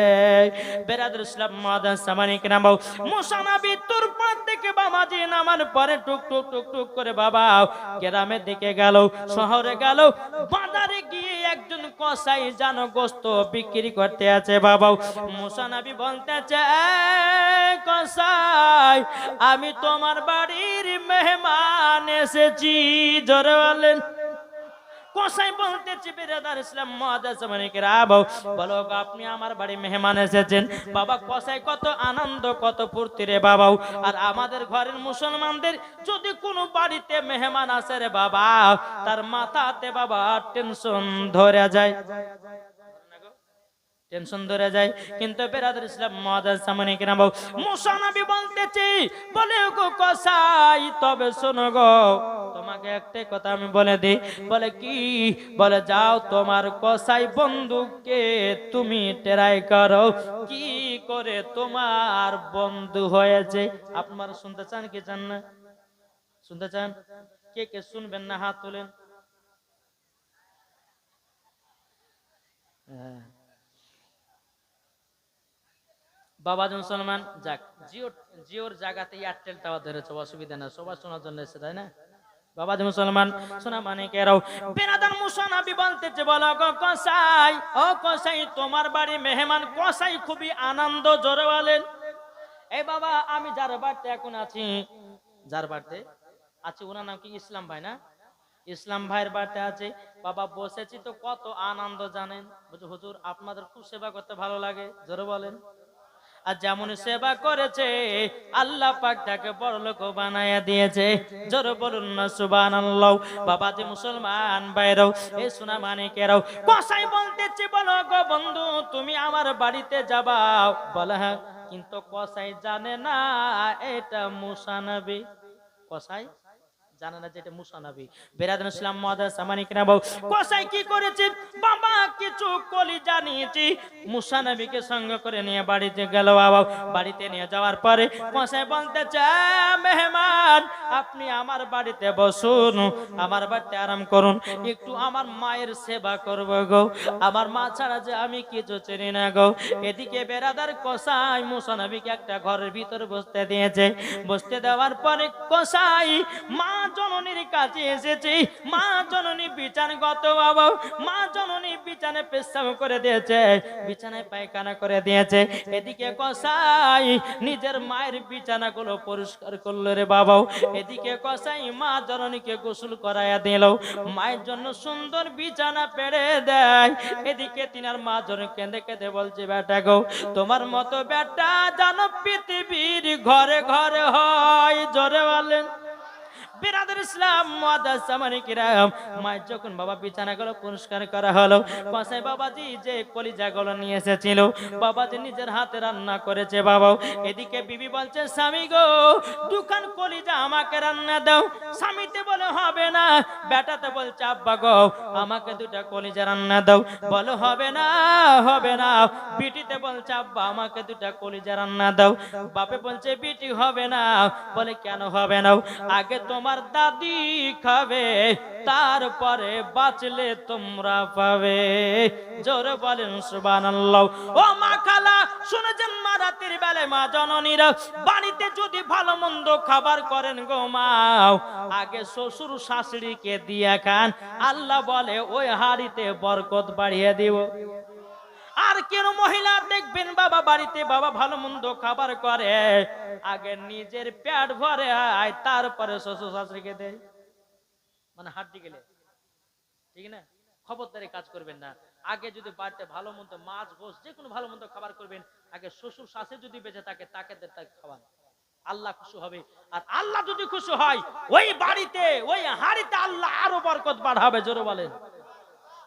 বেরাদুল ইসলাম মুআদ্দাস সামানিকরাম, মুসা নবী তোর পর থেকে বাবাজি নামার পরে টুক টুক টুক টুক করে বাবা গ্রামের দিকে গেল, শহরে গেল, বাজারে গিয়ে একজন কসাই যেন গোশত বিক্রি করতে আছে। বাবা মুসা নবী বলতেছে, কসাই আমি তোমার বাড়ির মেহমান এসেছি। জোরে বলেন। কসাই বলতেছে, বেরাদার ইসলাম মুআদ্দাস সামানিকরাম, বলো আপনি আমার বাড়ি মেহমান এসেছেন। বাবা কসাই কত আনন্দ কত ফুর্তি রে বাবা। আর আমাদের ঘরের মুসলমানদের যদি কোনো বাড়িতে মেহমান আসে রে বাবা, তার মাথাতে বাবা টেনশন ধরে যায়, টেনশন ধরে যায়। কিন্তু বেরাদুল ইসলাম মুআদ্দাস সামানিকরাম, মুসা নবী বলতেছে, বলে গো কসাই তবে শোনো গো, তোমাকে একটা কথা আমি বলে দিই। বলে কি? বলে যাও তোমার কসাই বন্ধুকে তুমি ট্রাই করো, কি করে তোমার বন্ধু হয়েছে। আপনারা শুনতে চান কি চান না? শুনতে চান? কে কে শুনবেন না হাত তোলেন। বাবাজি মুসলমান, যাক জিওর জায়গাতে এয়ারটেল টাওয়ার ধরেছে, অসুবিধা না, সবাই শোনার জন্য এসে, তাই না? বাবাজি মুসলমান শোনা মানে কেরাও, বেরাদার মুসা নবী বলতেছে, বলো গো কসাই, ও কসাই তোমার বাড়ি মেহমান। কসাই খুবই আনন্দ, জোরে বলেন। এই বাবা আমি যার বাড়িতে এখন আছি, যার বাড়িতে আছি ওনার নাম কি ইসলাম ভাই না? ইসলাম ভাইয়ের বাড়িতে আছে বাবা, বসেছি তো কত আনন্দ জানেন। বুঝো হুজুর আপনাদের খুব সেবা করতে ভালো লাগে, জোরে বলেন। আর যেমন সেবা করেছে আল্লাহ পাক তাকে বড়লোক বানায়া দিয়েছে, জোরে বলুন না সুবহানাল্লাহ। বাবাজি মুসলমান ভাইরাও, এই সোনা মানিকেরাও, কসাই বলতেছে, বলো গো বন্ধু তুমি আমার বাড়িতে যাবা। বলে হ্যাঁ, কিন্তু কসাই জানে না এটা মুসা নবী। কসাই জানে না যে এটা মুসা নবী। বেরাদুল ইসলাম মুআদ্দাস সামানিকরাম, কসাই কি করেছে বাবা, কিছু কলি জানিয়েছি, মুসা নবীকে সঙ্গে করে নিয়ে বাড়িতে গেল। বাবা বাড়িতে নিয়ে যাওয়ার পরে কসাই বলতেছে, মেহমান আপনি আমার বাড়িতে বসুন, আমার বাড়িতে আরাম করুন, একটু আমার মায়ের সেবা করব গো, আমার মা ছাড়া যে আমি কিছু চিনি না গো। এদিকে বেরাদার কসাই মুসা নবীকে একটা ঘরের ভিতরে বসতে দিয়েছে। বসতে দেওয়ার পরে কসাই মা জননীর কাছে এসেছি, মা জননী বিছানাগত বাবা, মা জননী বিছানায় পেশাব করে দিয়েছে, বিছানায় পায়খানা করে দিয়েছে। এদিকে কসাই নিজের মায়ের বিছানাগুলো পরিষ্কার করলো রে বাবাও। এদিকে কসাই মা জননীকে গোসল করাইয়া দিল, মায়ের জন্য সুন্দর বিছানা পেড়ে দেয়। এদিকে তিনার মা জননী কেঁদে কেঁদে বলছে, বেটা গো, তোমার মতো বেটা জানো পৃথিবীর ঘরে ঘরে হয়। জোরে বলেন বিরাদর ইসলাম মুআদ্দাস সামানি কিরাম। মায়ের যখন বাবা বিছানাগুলো পরিষ্কার করা হলো, কসাই বাবাজি যে কলিজাগুলো নিয়ে এসেছিল বাবাজি নিজের হাতে রান্না করেছে বাবাও। এদিকে বিবি বলছে, স্বামী গো, দুখান কলিজা আমাকে রান্না দাও। স্বামীতে বলে হবে না, বেটাতে বলছে, আব্বা গো, আমাকে দুটা কলিজা রান্না দাও। বলো হবে না, হবে না। বিটিতে বলছে, আব্বা আমাকে দুটা কলিজা রান্না দাও। বাপে বলছে, বিটি হবে না। বলে কেন হবে না? আগে তোমার দাদি খাবে, তারপরে বাঁচলে তোমরা পাবে। জোরে বলেন সুবহানাল্লাহ। ও মা খালা শুনেছেন, মা রাতের বেলায় মা জননীরা বাড়িতে যদি ভালো মন্দ খাবার করেন গো মাও, আগে শ্বশুর শাশুড়িকে দিয়া খান, আল্লাহ বলে ওই হাড়িতে বরকত বাড়িয়ে দিব। আর কেন মহিলা দেখবেন বাবা বাড়িতে বাবা ভালো মন্দ খাবার করে, আগে নিজের পেট ভরে আয়, তারপরে শ্বশুর শাশুড়িকে দেয়। মানে হাঁটতে গেলে ঠিক না, খবরদারি কাজ করবেন না। আগে যদি বাড়িতে ভালো মন্দ মাছ গোশ যে কোনো ভালো মন্দ খাবার করবেন, আগে শ্বশুর শাশুড়ি যদি বেঁচে থাকে তাকে খাওয়ান, আল্লাহ খুশি হবে। আর আল্লাহ যদি খুশি হয়, ওই বাড়িতে ওই হাড়িতে আল্লাহ আরো বরকত বাড়াবে। জোরে বলেন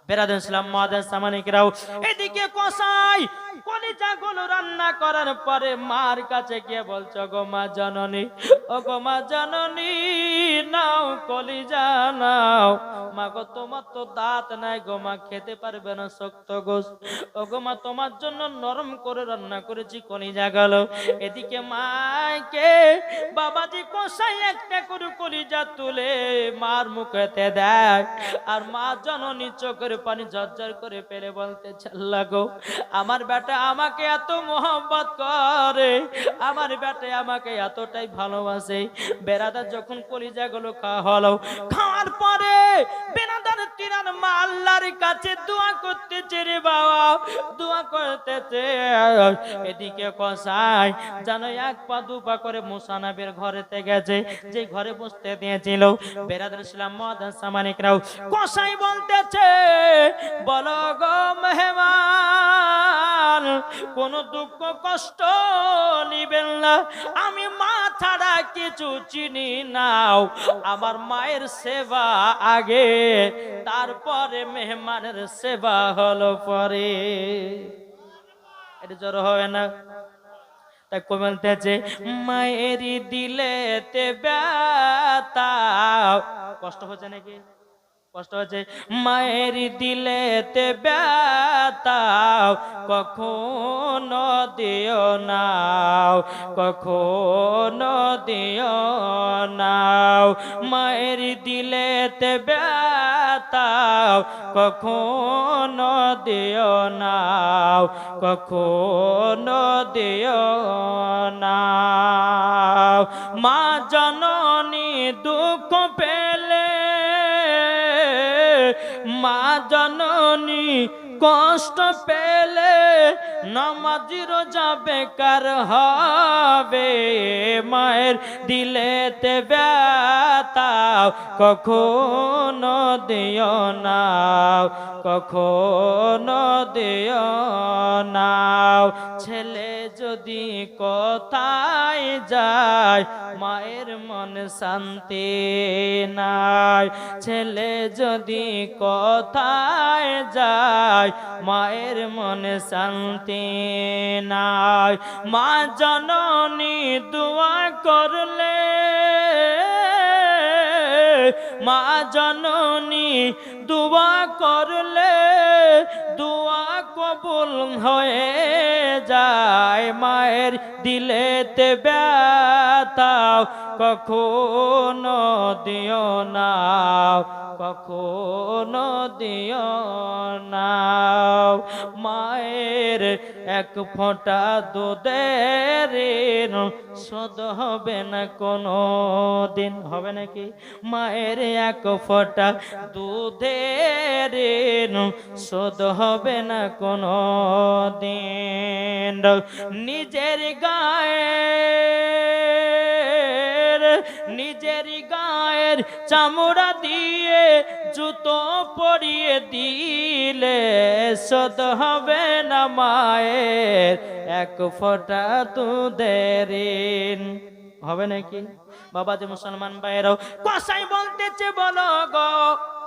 বিরাদর ইসলাম মুআদ্দাস সামানি কিরাম। এদিকে কসাই কলিজাগুলো রান্না করার পরে মার কাছে গিয়ে বলছো, গো মা জননী, ও গো মা জননী, নাও কলিজা নাও। মা গো, তোমার তো দাঁত নাই গো মা, খেতে পারবে না শক্ত গোশত। ও গো মা, তোমার জন্য নরম করে রান্না করেছি কলিজা গেল। এদিকে মাকে বাবাজি কসাই একটা করে কলিজা তুলে মার মুখেতে দেয়, আর মা জননী চোখের পানি ঝরঝর করে ফেলে বলতেছে, আল্লাহ গো, আমার বেটা আমাকে এত মোহাম্মত করে, আমার বেটা আমাকে এতটাই ভালোবাসে। বেরাদার যখন কলিজাগুলো খাওয়া হলো, খাওয়ার পরে বেরাদার তিনার মা আল্লাহর কাছে দোয়া করতেছে রে বাবা, দোয়া করতেছে। এদিকে কসাই জানো এক পা দু পা করে মুসানবীর ঘরেতে গেছে, যে ঘরে বসতে দিয়েছিল। বেরাদার ইসলাম মুআদ্দাস সামানি কিরাম, কসাই বলতেছে, বলো গো মেহমান, কোন দুঃখ কষ্ট নিবেন না, আমি মা ছাড়া কিছু চিনি নাও। আমার মায়ের সেবা আগে, তারপরে মেহমানের সেবা হলো পরে। এটা জোর হবে না? তাই কই বলতেছে, মায়ের দিলেতে ব্যথা। কষ্ট হচ্ছে নাকি? কষ্ট হচ্ছে। মায়ের দিলেতে ব্যথা কখনো দিও নাও, কখনো দিও নাও। মায়ের দিলেতে ব্যথা কখনো দিও নাও, কখনো দিও নাও। মা জননী দুঃখ পেলে, মা জননী কষ্ট পেলে, নামাজি রোজা বেকার হবে। মায়ের দিলেতে ব্যথা কখনো দিও নাও, কখনো দিও নাও। ছেলে যদি কোথায় যায়, মায়ের মনে শান্তি নাই। ছেলে যদি কোথায় যায়, মায়ের মনে শান্তি নাই। মা জননী দোয়া করলে, মা জননী দোয়া করলে, দোয়া কবুল হয়ে যায়। মায়ের মায়ের দিলেতে ব্যথা কখনো দিও না, কখনো দিও না। মায়ের এক ফোঁটা দুধের শোধ হবে না কোনো দিন, হবে নাকি? মায়ের এক ফোঁটা দুধের শোধ হবে না কোনো দিন। নিজের গায়ের চামড়া দিয়ে জুতো পরিয়ে দিলে শোধ হবে না মায়ের এক ফোঁটা দুধের ঋণ, হবে নাকি? বাবা যে মুসলমান ভাইরাও, কসাই বলতেছে বলো গো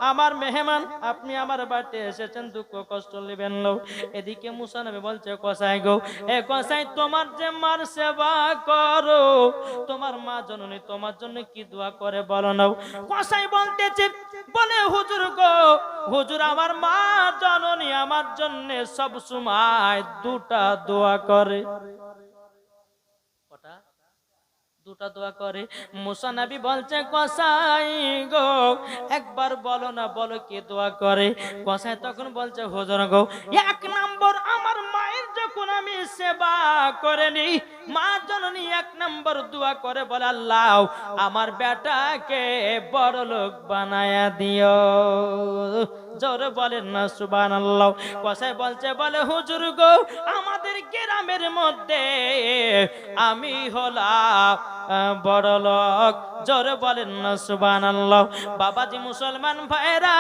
আমার মেহমান, আপনি আমার বাড়িতে এসেছেন, দুঃখ কষ্ট নেবেন না। এদিকে মুসা নবী বলছে কসাই গো, এ কসাই তোমার যে মার সেবা করো, তোমার মা জননী তোমার জন্য কি দোয়া করে বলো না। কসাই বলতেছে বলে হুজুর গো, হুজুর আমার মা জননী আমার জন্য সব সময় দুটা দোয়া করে। দুটা দোয়া করে। মুসা নবী বলছে কসাই গো একবার বলো না, বলো কি দোয়া করে। কসাই তখন বলছে হুজুর গো, এক নম্বর আমার মায়ের যখন আমি সেবা করে নি, মা জননী এক নম্বর দোয়া করে বলে আল্লাহ আমার বেটাকে বড় লোক বানায়া দিও। জোরে বলেন না সুবহানাল্লাহ। কসাই বলছে বলে হুজুর গো আমাদের গ্রামের মধ্যে আমি হলাম বড় লোক। জোরে বলেন না সুবহানাল্লাহ। বাবাজি মুসলমান ভাইরা,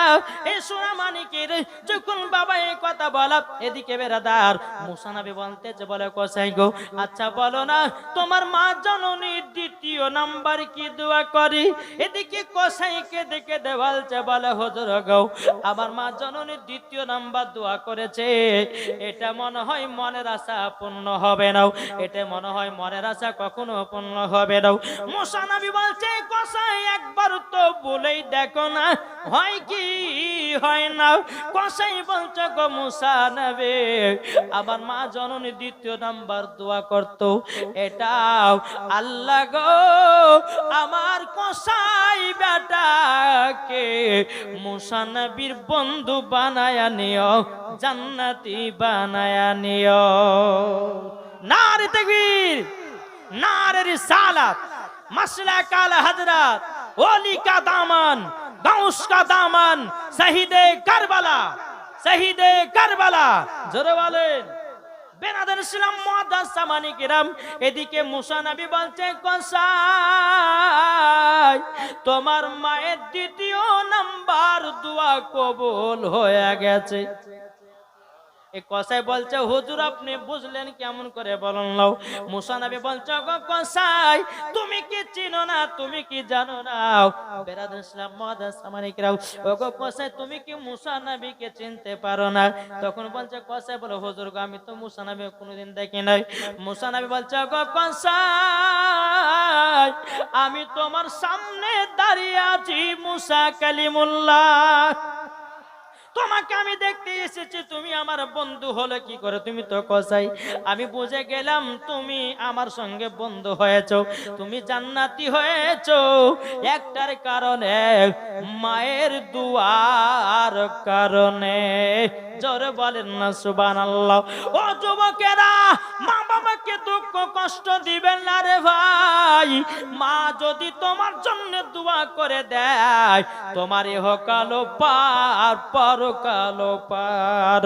এই সোনা মানিকের যখন বাবা এই কথা বলা, এদিকে বেরাদার মুসা নবী বলতেছে বলে কসাই গো আচ্ছা বলো না তোমার মা জননীর দ্বিতীয় নাম্বার কি দোয়া করি। এদিকে কসাইকে দেখে দেওয়ালছে বলে হুজুর গো আমার মা জননীর দ্বিতীয় নাম্বার দোয়া করেছে, এটা মনে হয় মনের আশা পূর্ণ হবে না, এটা মনে হয় মনের আশা কখনো পূর্ণ হবে না। মুসা নবী বলছে কসাই একবার তো বলেই দেখো না হয় কি হয় না। কসাই বলছে গো মুসা নবী আমার মা জননী দ্বিতীয় নাম্বার দোয়া করতো, এটাও আল্লাহ গো আমার কসাই বেটাকে মুসা নবীর বন্ধু বানায়া নিও, জান্নাতি বানায়া নিও। নারে তাকবীর, নারে রিসালাত, মাসলাক আল হযরত, ওলি কা দামান, গাউস কা দামান, শহীদে কারবালা, শহীদে কারবালা। জোরে বলেন বেনাদের ইসলাম মুআদ্দাস সামানি কিরাম। এদিকে মুসা নবী বলছে কসাই তোমার মায়ের দ্বিতীয় নাম্বার দোয়া কবুল হয়ে গেছে। এই কসাই বলছে হুজুর আপনি বুঝলেন কেমন করে বলেন নাও। মুসা নবী বলছে গো কসাই তুমি কি চিনো না, তুমি কি জানো না? বেরাদার ইসলাম মুআদ্দাস সামানি কিরাম, ও গো কসাই তুমি কি মুসা নবীকে চিনতে পারো না? তখন বলছে কসাই বলে হুজুর গো আমি তো মুসা নবী কোনোদিন দেখি নাই। মুসা নবী বলছে গো কসাই আমি তোমার সামনে দাঁড়িয়ে আছি মুসা কালিমুল্লাহ, তোমাকে আমি দেখতে এসেছি, তুমি আমার বন্ধু হলে কি করে? তুমি তো কসাই। আমি বুঝে গেলাম তুমি আমার সঙ্গে বন্ধু হয়েছো, তুমি জান্নাতি হয়েছো একটার কারণে, মায়ের দুয়ার কারণে। জোরে বলেন না সুবহানাল্লাহ। ও যুবকেরা মা বাবাকে দুঃখ কষ্ট দিবেন না রে ভাই। মা যদি তোমার জন্য দোয়া করে দেয় তোমার ইহকাল পার পরকাল পার।